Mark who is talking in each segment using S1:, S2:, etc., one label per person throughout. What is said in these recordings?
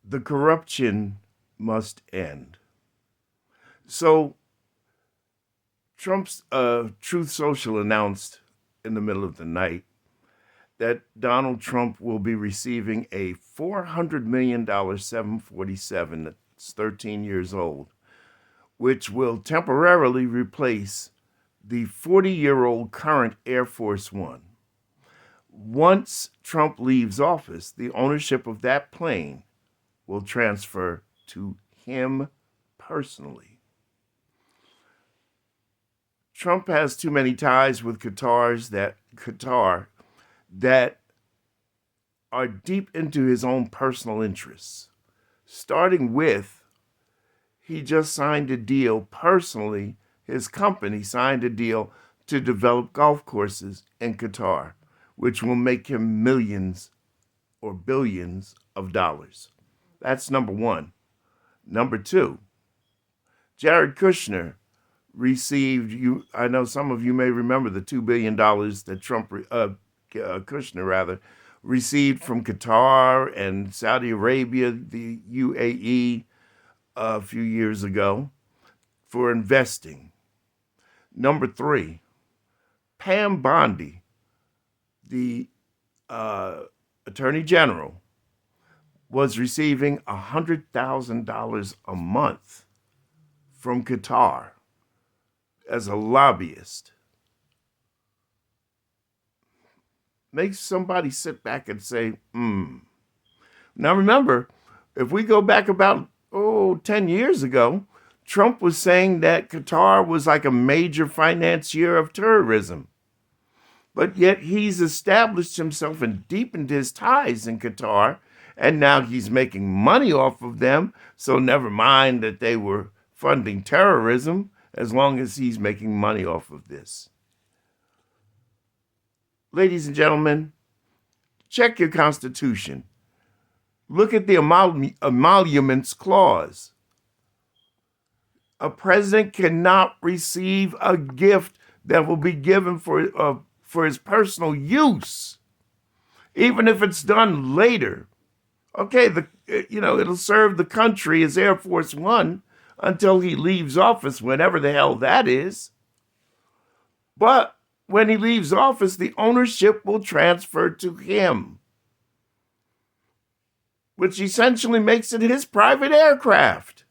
S1: The corruption must end. So Trump's Truth Social announced in the middle of the night that Donald Trump will be receiving a $400 million 747 that's 13 years old, which will temporarily replace the 40-year-old current Air Force One. Once Trump leaves office, the ownership of that plane will transfer to him personally. Trump has too many ties with Qatar that are deep into his own personal interests. Starting with, he just signed a deal personally, his company signed a deal to develop golf courses in Qatar, which will make him millions or billions of dollars. That's number one. Number two, Jared Kushner received, I know some of you may remember the $2 billion that Kushner rather, received from Qatar and Saudi Arabia, the UAE, a few years ago for investing. Number three, Pam Bondi, the Attorney General, was receiving $100,000 a month from Qatar as a lobbyist. Makes somebody sit back and say, Now remember, if we go back about 10 years ago, Trump was saying that Qatar was like a major financier of terrorism. But yet he's established himself and deepened his ties in Qatar, and now he's making money off of them. So never mind that they were funding terrorism, as long as he's making money off of this. Ladies and gentlemen, check your Constitution. Look at the emoluments clause. A president cannot receive a gift that will be given for his personal use, even if it's done later. Okay, it'll serve the country as Air Force One until he leaves office, whenever the hell that is. But when he leaves office, the ownership will transfer to him, which essentially makes it his private aircraft.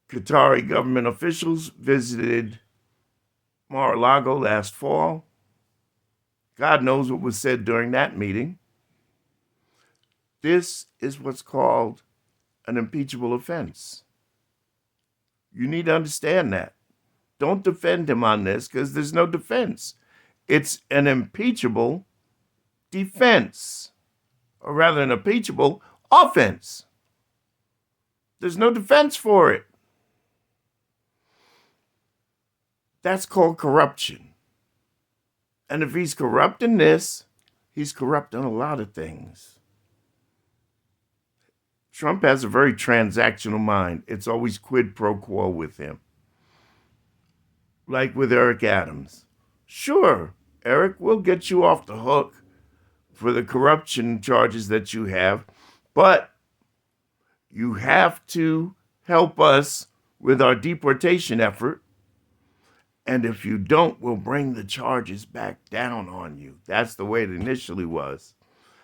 S1: Qatari government officials visited Mar-a-Lago last fall. God knows what was said during that meeting. This is what's called an impeachable offense. You need to understand that. Don't defend him on this, because there's no defense. It's an impeachable defense, or rather an impeachable offense. There's no defense for it. That's called corruption. And if he's corrupt in this, he's corrupt in a lot of things. Trump has a very transactional mind. It's always quid pro quo with him. Like with Eric Adams. Sure, Eric, we'll get you off the hook for the corruption charges that you have, but you have to help us with our deportation effort. And if you don't, we'll bring the charges back down on you. That's the way it initially was.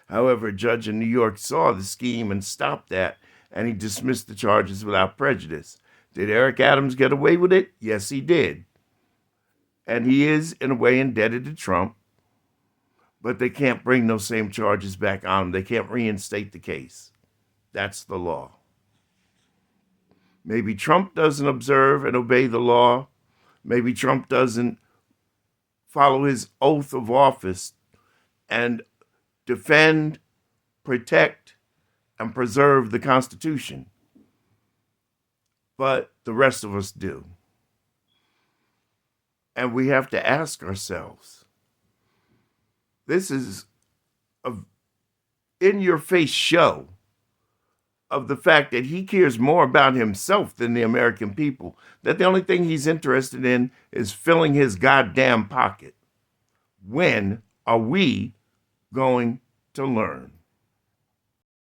S1: However, a judge in New York saw the scheme and stopped that, and he dismissed the charges without prejudice. Did Eric Adams get away with it? Yes, he did. And he is, in a way, indebted to Trump, but they can't bring those same charges back on him. They can't reinstate the case. That's the law. Maybe Trump doesn't observe and obey the law. Maybe Trump doesn't follow his oath of office and defend, protect, and preserve the Constitution. But the rest of us do. And we have to ask ourselves, this is an in-your-face show of the fact that he cares more about himself than the American people, that the only thing he's interested in is filling his goddamn pocket. When are we going to learn?